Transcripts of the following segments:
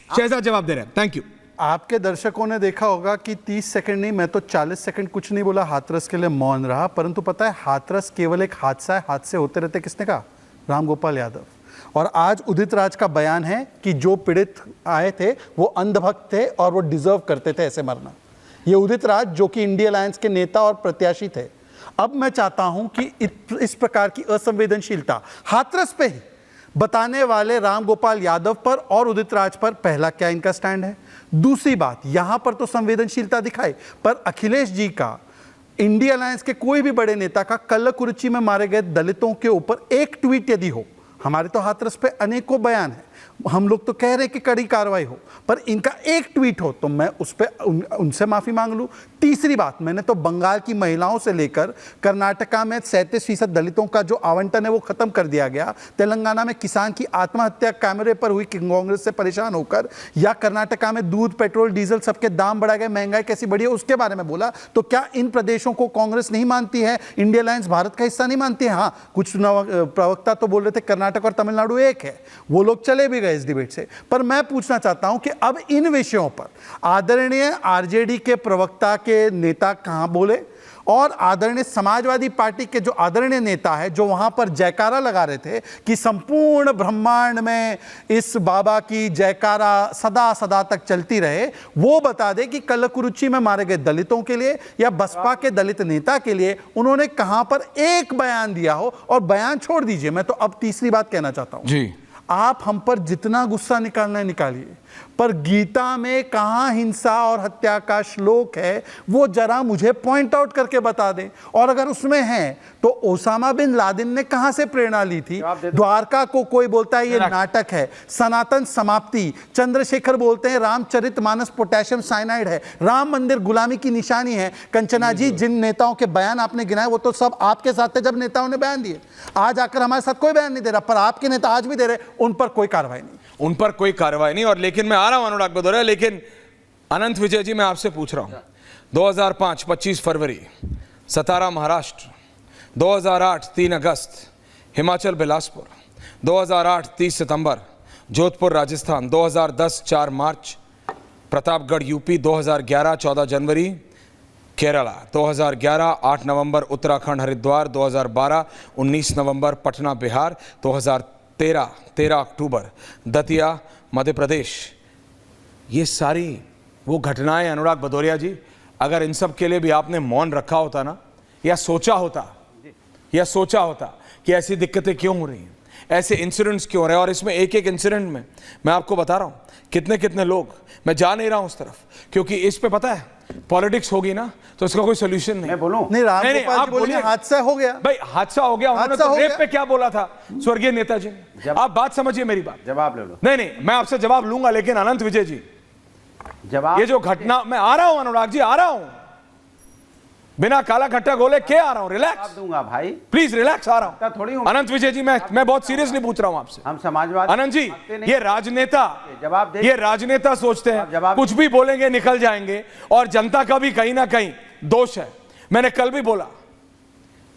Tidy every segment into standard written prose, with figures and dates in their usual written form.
शहजाद जवाब दे रहे हैं। Thank you. आपके दर्शकों ने देखा होगा कि 30 सेकंड नहीं, मैं तो 40 सेकंड कुछ नहीं बोला, हाथरस के लिए मौन रहा। परंतु पता है, हाथरस केवल एक हादसा है, हादसे होते रहते। किसने कहा? रामगोपाल यादव। और आज उदित राज का बयान है कि जो पीड़ित आए थे वो अंधभक्त थे और वो डिजर्व करते थे ऐसे मरना। ये उदित राज जो कि इंडिया अलायंस के नेता और प्रत्याशी थे। अब मैं चाहता हूं कि इस प्रकार की असंवेदनशीलता हाथरस पे ही बताने वाले रामगोपाल यादव पर और उदित राज पर पहला क्या इनका स्टैंड है। दूसरी बात, यहां पर तो संवेदनशीलता दिखाई, पर अखिलेश जी का, इंडिया अलायंस के कोई भी बड़े नेता का कल्लकुरुचि में मारे गए दलितों के ऊपर एक ट्वीट यदि हो, हमारे तो हाथरस पे अनेकों बयान है, हम लोग तो कह रहे हैं कि कड़ी कार्रवाई हो, पर इनका एक ट्वीट हो तो मैं उस पर उनसे माफी मांग लूं। तीसरी बात, मैंने तो बंगाल की महिलाओं से लेकर कर्नाटका में 37% दलितों का जो आवंटन है वो खत्म कर दिया गया, तेलंगाना में किसान की आत्महत्या कैमरे पर हुई कांग्रेस से परेशान होकर, या कर्नाटका में दूध पेट्रोल डीजल सबके दाम बढ़ा गए, महंगाई कैसी बढ़ी है उसके बारे में बोला। तो क्या इन प्रदेशों को कांग्रेस नहीं मानती है? इंडिया अलायंस भारत का हिस्सा नहीं मानती है? हाँ, कुछ प्रवक्ता तो बोल रहे थे कर्नाटक और तमिलनाडु एक है, वो लोग चले भी गए इस डिबेट से। पर मैं पूछना चाहता हूं कि अब इन विषयों पर आदरणीय आरजेडी के प्रवक्ता के नेता कहां बोले, और आदरणीय समाजवादी पार्टी के जो आदरणीय नेता है जो वहां पर जयकारा लगा रहे थे कि संपूर्ण ब्रह्मांड में इस बाबा की जयकारा सदा सदा तक चलती रहे, वो बता दे कि कल्लकुरुचि में मारे गए दलितों के लिए या बसपा के दलित नेता के लिए उन्होंने कहां पर एक बयान दिया हो। और बयान छोड़ दीजिए, मैं तो अब तीसरी बात कहना चाहता हूं जी, आप हम पर जितना गुस्सा निकालना है निकालिए, पर गीता में कहां हिंसा और हत्या का श्लोक है वो जरा मुझे पॉइंट आउट करके बता दें। और अगर उसमें है तो ओसामा बिन लादेन ने कहां से प्रेरणा ली थी? द्वारका को कोई बोलता है ये नाटक है, सनातन समाप्ति, चंद्रशेखर बोलते हैं रामचरितमानस पोटेशियम साइनाइड है, राम मंदिर गुलामी की निशानी है। कंचना जी, जिन नेताओं के बयान आपने गिनाए वो तो सब आपके साथ थे जब नेताओं ने बयान दिए, आज आकर हमारे साथ कोई बयान नहीं दे रहा, पर आपके नेता आज भी दे रहे, उन पर कोई कार्रवाई नहीं, उन पर कोई कार्रवाई नहीं। और लेकिन मैं आ रहा हूं अनुराग भदौरिया, लेकिन अनंत विजय जी, मैं आपसे पूछ रहा हूं, 2005 25 फरवरी सतारा महाराष्ट्र, 2008 3 अगस्त हिमाचल बिलासपुर, 2008 30 सितंबर जोधपुर राजस्थान, 2010 4 मार्च प्रतापगढ़ यूपी, 2011 14 जनवरी केरला, 2011 8 नवंबर उत्तराखंड हरिद्वार, 2012 19 नवंबर पटना बिहार, 2013 13 अक्टूबर दतिया मध्य प्रदेश। ये सारी वो घटनाएं अनुराग भदौरिया जी, अगर इन सब के लिए भी आपने मौन रखा होता ना, या सोचा होता कि ऐसी दिक्कतें क्यों हो रही हैं, ऐसे इंसिडेंट्स क्यों हो रहे हैं, और इसमें एक एक इंसिडेंट में मैं आपको बता रहा हूं कितने कितने लोग, मैं जा नहीं रहा हूं उस तरफ, क्योंकि इस पे पता है पॉलिटिक्स होगी ना तो इसका कोई सोल्यूशन नहीं। मैं बोलूं? नहीं, आप बोलिए हादसा हो गया भाई, हादसा हो गया। उन्होंने तो रेप पे क्या बोला था स्वर्गीय नेताजी ने, आप बात समझिए मेरी बात, जवाब ले लो। नहीं मैं आपसे जवाब लूंगा, लेकिन अनंत विजय जी, जवाब, ये जो घटना, मैं आ रहा हूं अनुराग जी, आ रहा हूं, बिना काला खट्टा गोले के आ रहा हूं, रिलैक्स दूंगा भाई, प्लीज रिलैक्स, आ रहा हूं थोड़ी। अनंत विजय जी, मैं बहुत सीरियसली पूछ रहा हूं आपसे। हम समाजवादी अनंत जी, ये राजनेता, जवाब दे, ये राजनेता सोचते हैं कुछ भी बोलेंगे निकल जाएंगे, और जनता का भी कहीं ना कहीं दोष है। मैंने कल भी बोला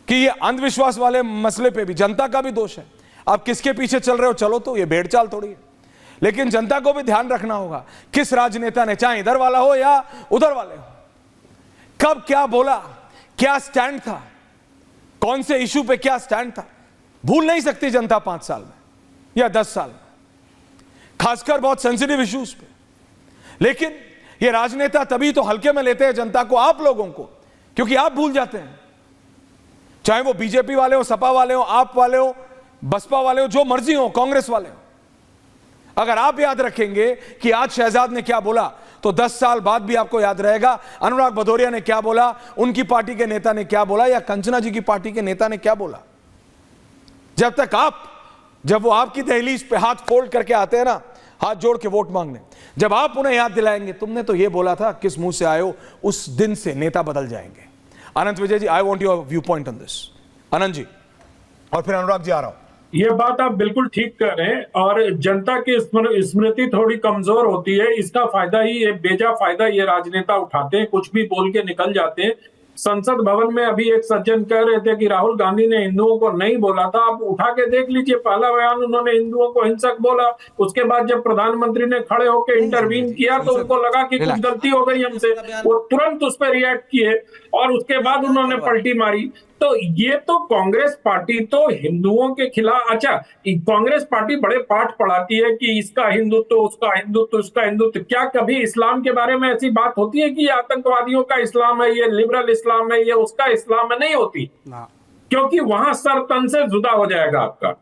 कि ये अंधविश्वास वाले मसले पे भी जनता का भी दोष है। आप किसके पीछे चल रहे हो, चलो तो, ये भेड़ चाल थोड़ी है, लेकिन जनता को भी ध्यान रखना होगा किस राजनेता ने, चाहे इधर वाला हो या उधर वाले हो, कब क्या बोला, क्या स्टैंड था, कौन से इशू पे क्या स्टैंड था, भूल नहीं सकती जनता 5 साल में या 10 साल में, खासकर बहुत सेंसिटिव इश्यूज पे। लेकिन ये राजनेता तभी तो हल्के में लेते हैं जनता को, आप लोगों को, क्योंकि आप भूल जाते हैं, चाहे वो बीजेपी वाले हो, सपा वाले हो, आप वाले हो, बसपा वाले हो, जो मर्जी हो, कांग्रेस वाले हो, अगर आप याद रखेंगे कि आज शहजाद ने क्या बोला तो 10 साल बाद भी आपको याद रहेगा अनुराग भदौरिया ने क्या बोला, उनकी पार्टी के नेता ने क्या बोला, या कंचना जी की पार्टी के नेता ने क्या बोला। जब वो आपकी दहलीज पे हाथ फोल्ड करके आते हैं ना, हाथ जोड़ के वोट मांगने, जब आप उन्हें याद दिलाएंगे तुमने तो ये बोला था, किस मुंह से आए हो, उस दिन से नेता बदल जाएंगे। Anant Vijay ji, I want your view point on this. Anant ji, और फिर अनुराग जी आ रहा हूं। ये बात आप बिल्कुल ठीक कर रहे हैं, और जनता की स्मृति थोड़ी कमजोर होती है, इसका फायदा ही, ये बेजा फायदा ये राजनेता उठाते हैं, कुछ भी बोल के निकल जाते हैं। संसद भवन में अभी एक सज्जन कह रहे थे कि राहुल गांधी ने हिंदुओं को नहीं बोला था। आप उठा के देख लीजिए, पहला बयान उन्होंने हिंदुओं को हिंसक बोला, उसके बाद जब प्रधानमंत्री ने खड़े होकर इंटरवीन किया तो उनको लगा कि कुछ गलती हो गई हमसे, वो तुरंत उस पर रिएक्ट किए और उसके बाद उन्होंने पलटी मारी। तो ये तो कांग्रेस पार्टी तो हिंदुओं के खिलाफ, अच्छा कांग्रेस पार्टी बड़े पाठ पढ़ाती है कि इसका हिंदुत्व, उसका हिंदुत्व, उसका हिंदुत्व। क्या कभी इस्लाम के बारे में ऐसी बात होती है कि आतंकवादियों का इस्लाम है, ये लिबरल इस्लाम है, ये उसका इस्लाम है? नहीं होती, क्योंकि वहां सर तन से जुदा हो जाएगा आपका।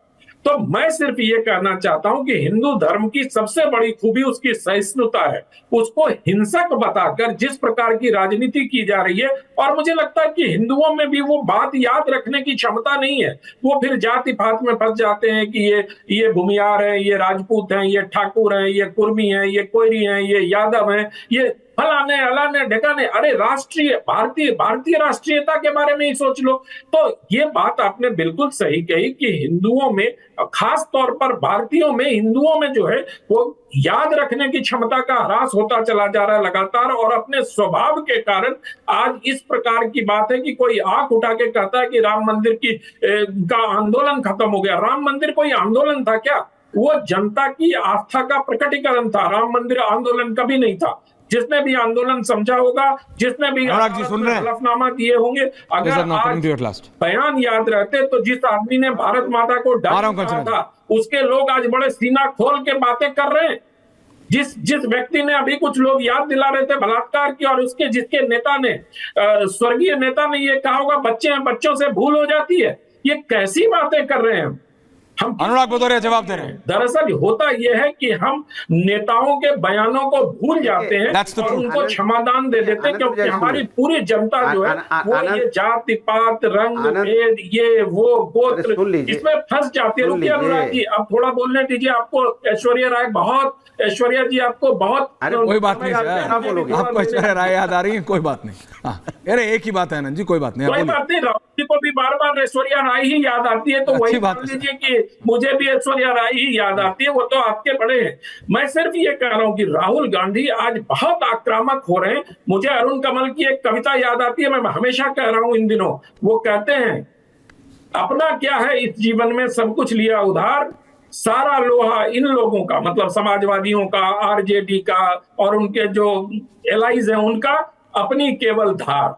तो मैं सिर्फ ये कहना चाहता हूं कि हिंदू धर्म की सबसे बड़ी खूबी उसकी सहिष्णुता है। उसको हिंसक बताकर जिस प्रकार की राजनीति की जा रही है, और मुझे लगता है कि हिंदुओं में भी वो बात याद रखने की क्षमता नहीं है। वो फिर जाति पात में फंस जाते हैं कि ये भूमियार है, ये राजपूत हैं, ये ठाकुर हैं, ये कुर्मी हैं, ये कोयरी हैं, ये यादव हैं, ये फलाने अलाने ढकाने। अरे राष्ट्रीय भारतीय राष्ट्रीयता के बारे में ही सोच लो। तो ये बात आपने बिल्कुल सही कही कि हिंदुओं में, खास तौर पर भारतीयों में, हिंदुओं में जो है वो याद रखने की क्षमता का ह्रास होता चला जा रहा है लगातार। और अपने स्वभाव के कारण आज इस प्रकार की बात है कि कोई आंख उठा के कहता है कि राम मंदिर का आंदोलन खत्म हो गया। राम मंदिर कोई आंदोलन था क्या? वो जनता की आस्था का प्रकटीकरण था। राम मंदिर आंदोलन कभी नहीं था। जिसने भी आंदोलन समझा होगा, जिसने भी हलफनामा दिए होंगे, अगर आज बयान याद रहते तो जिस आदमी ने भारत माता को डांटा था उसके लोग आज बड़े सीना खोल के बातें कर रहे हैं। जिस व्यक्ति ने, अभी कुछ लोग याद दिला रहे थे बलात्कार की, और जिसके नेता ने, स्वर्गीय नेता ने ये कहा होगा बच्चे हैं, बच्चों से भूल हो जाती है। ये कैसी बातें कर रहे हैं हम? अनुराग भदौरिया जवाब दे रहे हैं। दरअसल होता यह है कि हम नेताओं के बयानों को भूल जाते हैं और उनको क्षमादान दे देते हैं, क्योंकि हमारी पूरी जनता जो है वो ये जाति पात, रंग भेद, ये वो गोत्र, इसमें फंस जाती है। रुकिए अनुराग जी, अब थोड़ा बोलने दीजिए। आपको ऐश्वर्या जी आपको बहुत, कोई बात नहीं, आपको ऐश्वर्या राय याद आ रही है? कोई बात नहीं। अरे एक ही बात है आनंद जी, कोई बात नहीं। कोई बात नहीं, राहुल जी को भी बार बार ऐश्वर्या राय ही याद आती है, तो वही मान लीजिए कि मुझे भी ऐश्वर्या राय ही याद आती है। वो तो आपके बड़े हैं। मैं सिर्फ ये कह रहा हूं कि राहुल गांधी आज बहुत आक्रामक हो रहे हैं। मुझे अरुण कमल की एक कविता याद आती है, मैं हमेशा कह रहा हूं इन दिनों। वो कहते हैं, अपना क्या है इस जीवन में, सब कुछ लिया उधार, सारा लोहा इन लोगों का, मतलब समाजवादियों का, आरजेडी का और उनके जो एलाइज हैं उनका, अपनी केवल धार।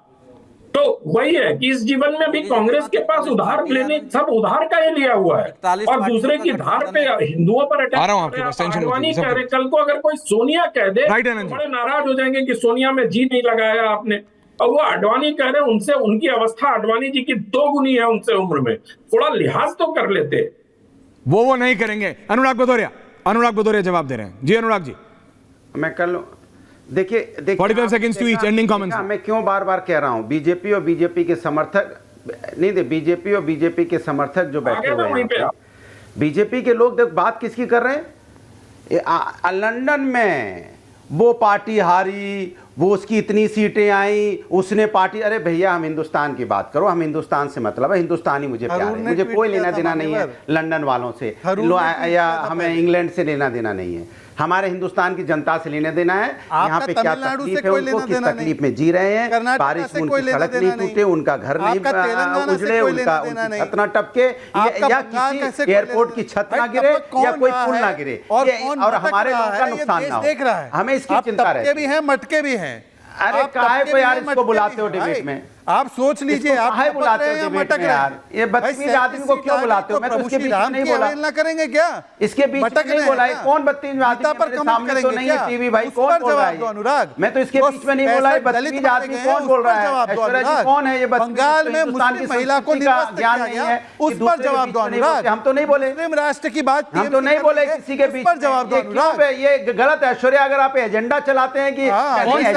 तो वही है कि इस जीवन में भी कांग्रेस के पास उधार लेने, सब उधार का ही लिया हुआ है, और दूसरे की धार पे हिंदुओं पर अटैक। आडवाणी कह रहे, कल को अगर कोई सोनिया कह दे तो बड़े नाराज हो जाएंगे कि सोनिया में जी नहीं लगाया आपने। और वो आडवाणी कह रहे, उनसे उनकी अवस्था आडवाणी जी की 2 गुनी है उनसे उम्र में, थोड़ा लिहाज तो कर लेते। वो नहीं करेंगे। अनुराग भदौरिया जवाब दे रहे हैं। जी अनुराग जी, मैं कल देखिए 45 seconds to each, ending comments. मैं क्यों बार बार कह रहा हूं, बीजेपी और बीजेपी के समर्थक नहीं दे, बीजेपी और बीजेपी के समर्थक जो बैठे हुए हैं, बीजेपी के लोग, देख बात किसकी कर रहे हैं। लंदन में वो पार्टी हारी, वो उसकी इतनी सीटें आई, उसने पार्टी, अरे भैया हम हिंदुस्तान की बात करो, हम हिंदुस्तान से मतलब है, हिंदुस्तानी मुझे प्यार है, मुझे कोई लेना देना नहीं है लंदन वालों से या हमें इंग्लैंड से लेना देना नहीं है। हमारे हिंदुस्तान की जनता से लेना देना है। यहाँ पे क्या तकलीफ है उनको, किस तकलीफ में जी रहे हैं, बारिश में उनकी सड़क नहीं टूटे, उनका घर नहीं उजड़े, उनका छत ना टपके, या किसी एयरपोर्ट की छत ना गिरे, या कोई पुल ना गिरे, और हमारे लोगों का नुकसान ना हो। हमें इसकी चिंता रहती है। मटके भी हैं। अरे काहे पे यार इसको बुलाते हो डिबेट में? आप सोच लीजिए, आप बुलाते हो डिबेट में यार? ये बदतमीज आदमी को क्यों बुलाते हो? मैं तो उसके बीच नहीं बोला, करेंगे क्या? इसके बीच नहीं बोला। कौन बदतमीज आदमी पर सामने तो नहीं है टीवी भाई, कौन बोल रहा है? अनुराग, मैं तो इसके बीच में नहीं बोला। बदतमीज आदमी कौन बोल रहा है? ऐश्वर्या जी कौन है ये? बंगाल में मुस्लिम महिला को ज्ञान नहीं है, उस पर जवाब दो अनुराग। हम तो नहीं बोले राष्ट्र की बात, हम तो नहीं बोले किसी के बीच। जवाब दो अनुराग। ये गलत है ऐश्वर्या, अगर आप एजेंडा चलाते हैं कि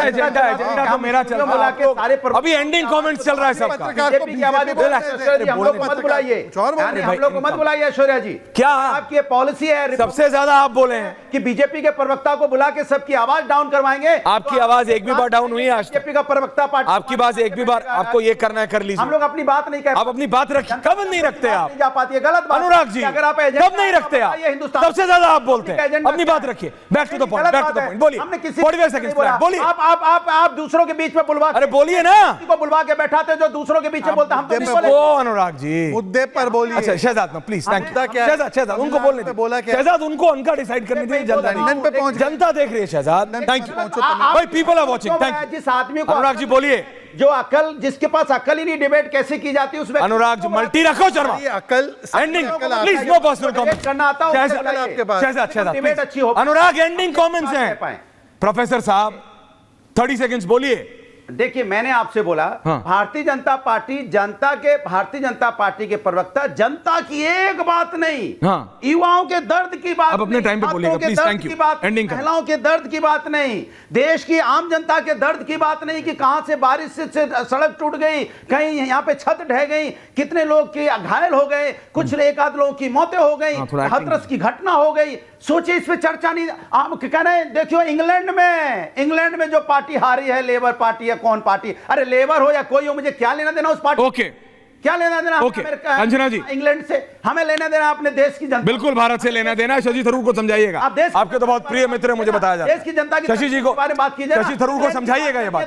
एजेंडा तो मेरा चल रहा है, अभी एंडिंग कमेंट चल रहा है सब। बीजेपी की आवाज हम लोग को मत बुलाइए, हम लोग को मत बुलाइए ऐश्वर्या जी। क्या आपकी पॉलिसी है? सबसे ज्यादा आप बोले हैं कि बीजेपी के प्रवक्ता को बुला के सबकी आवाज डाउन करवाएंगे। आपकी आवाज एक भी बार डाउन हुई है आज? बीजेपी का प्रवक्ता पार्टी, आपकी बात एक भी बार, आपको ये करना है कर लीजिए। हम लोग अपनी बात नहीं कहते। आप अपनी बात रखिए। कब नहीं रखते आप? जा पाती है, गलत बात। अनुराग जी, अगर आप कब नहीं रखते आप? सबसे ज्यादा आप बोलते हैं। अपनी बात रखिए। बैक टू द पॉइंट, बोलिए। 45 सेकंड्स बोलिए। आप दूसरों के बीच में बुलवा, अरे बोलिए ना, को बुलवा के बैठाते जो दूसरों के पीछे बोलते, हम तो नहीं बोले। ओ अनुराग जी, मुद्दे पर बोलिए। अच्छा शहजाद ना प्लीज, थैंक मुद्दा यू। क्या है? शहजाद उनको बोलने दीजिए। बोला क्या? शहजाद उनको उनका डिसाइड करने दीजिए, जनता लंदन पे पहुंच गए। जनता देख रही है शहजाद, थैंक यू पहुंचो भाई, people are watching, thank you. जिस आदमी को अनुराग जी बोलिए। जो अकल, जिसके पास अकल ही नहीं, डिबेट कैसे की जाती है उसमें। अनुराग जी मल्टी रखो शर्मा, ये अकल एंडिंग अकल आता प्लीज, है। नो पर्सनल डिबेट कमेंट करना आता हो शहजाद आपके पास। शहजाद डिबेट अच्छी हो। अनुराग एंडिंग कमेंट्स कह हैं। पाएं। प्रोफेसर साहब 30 सेकंड्स बोलिए। देखिए, मैंने आपसे बोला हाँ। भारतीय जनता पार्टी के प्रवक्ता जनता की एक बात नहीं, हाँ। युवाओं के दर्द की बात अब अपने नहीं, टाइम पे छात्रों बोलिएगा, के प्लीज, दर्द थैंक यू। की बात, एंडिंग करें। महिलाओं के दर्द की बात नहीं, देश की आम जनता के दर्द की बात नहीं कि कहां से बारिश से सड़क टूट गई, कहीं यहाँ पे छत ढह गई, कितने लोग के घायल हो गए, कुछ एक आध लोगों की मौतें हो गई, हाँ, थोड़ा acting हाथरस की घटना हो गई। सोचिए, इस पे चर्चा नहीं। आप कह रहे हैं, देखियो इंग्लैंड में जो पार्टी हारी है, लेबर पार्टी है, कौन पार्टी, अरे लेबर हो या कोई हो, मुझे क्या लेना देना उस पार्टी, ओके, क्या लेना देना ओके। अंजना जी, इंग्लैंड से हमें लेना देना अपने देश की जनता, बिल्कुल भारत से लेना देना है। शशि थरूर को समझाइएगा, आप देश- आपके तो बहुत प्रिय मित्र है, मुझे बताया जाता है। देश की जनता की शशि जी को, बारे में बात कीजिए ना। शशि थरूर को समझाइएगा ये बात।